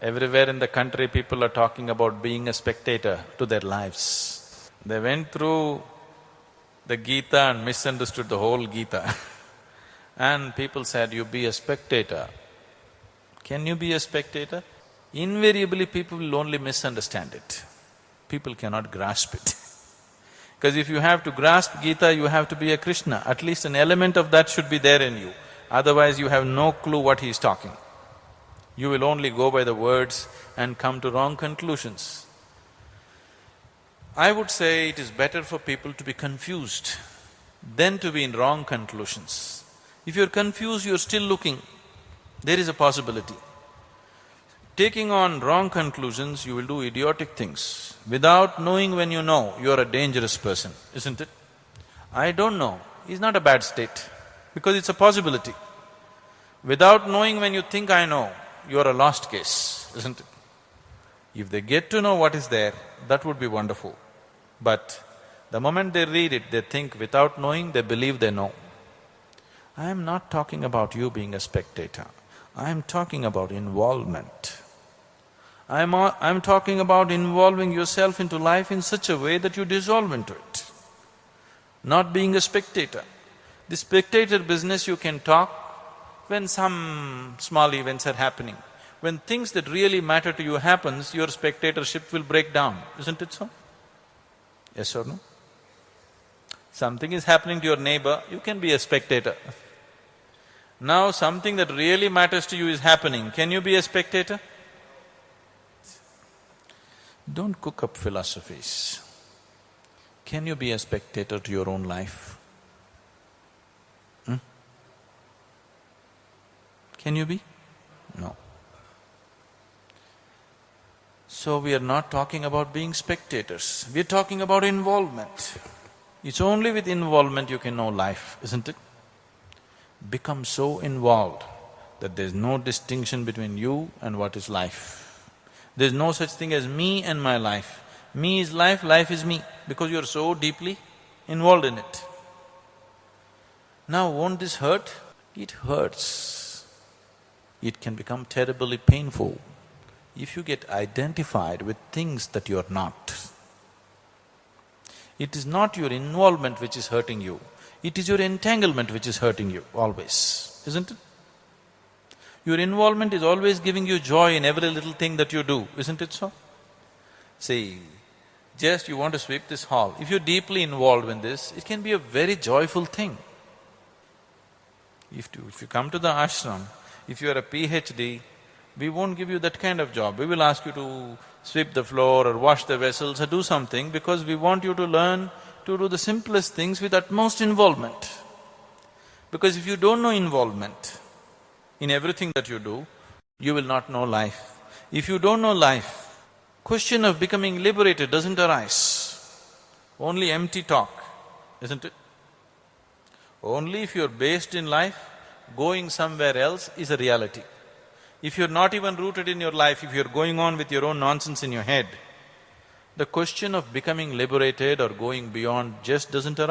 Everywhere in the country, people are talking about being a spectator to their lives. They went through the Gita and misunderstood the whole Gita and people said, you be a spectator. Can you be a spectator? Invariably, people will only misunderstand it. People cannot grasp it. Because if you have to grasp Gita, you have to be a Krishna. At least an element of that should be there in you. Otherwise, you have no clue what he is talking. You will only go by the words and come to wrong conclusions. I would say it is better for people to be confused than to be in wrong conclusions. If you're confused, you're still looking, there is a possibility. Taking on wrong conclusions, you will do idiotic things. Without knowing when you know, you're a dangerous person, isn't it? I don't know is not a bad state, because it's a possibility. Without knowing when you think I know, you're a lost case, isn't it? If they get to know what is there, that would be wonderful. But the moment they read it, they think without knowing, they believe they know. I am not talking about you being a spectator. I am talking about involvement. I'm talking about involving yourself into life in such a way that you dissolve into it. Not being a spectator. The spectator business, you can talk when some small events are happening. When things that really matter to you happens, your spectatorship will break down, isn't it so? Yes or no? Something is happening to your neighbor, you can be a spectator. Now something that really matters to you is happening, can you be a spectator? Don't cook up philosophies. Can you be a spectator to your own life? Can you be? No. So we are not talking about being spectators, we are talking about involvement. It's only with involvement you can know life, isn't it? Become so involved that there's no distinction between you and what is life. There's no such thing as me and my life. Me is life, life is me, because you're so deeply involved in it. Now, won't this hurt? It hurts. It can become terribly painful if you get identified with things that you're not. It is not your involvement which is hurting you, it is your entanglement which is hurting you always, isn't it? Your involvement is always giving you joy in every little thing that you do, isn't it so? See, just you want to sweep this hall, if you're deeply involved in this, it can be a very joyful thing. If you come to the ashram, if you are a PhD, we won't give you that kind of job. We will ask you to sweep the floor or wash the vessels or do something, because we want you to learn to do the simplest things with utmost involvement. Because if you don't know involvement in everything that you do, you will not know life. If you don't know life, question of becoming liberated doesn't arise. Only empty talk, isn't it? Only if you're based in life, going somewhere else is a reality. If you're not even rooted in your life, if you're going on with your own nonsense in your head, the question of becoming liberated or going beyond just doesn't arise.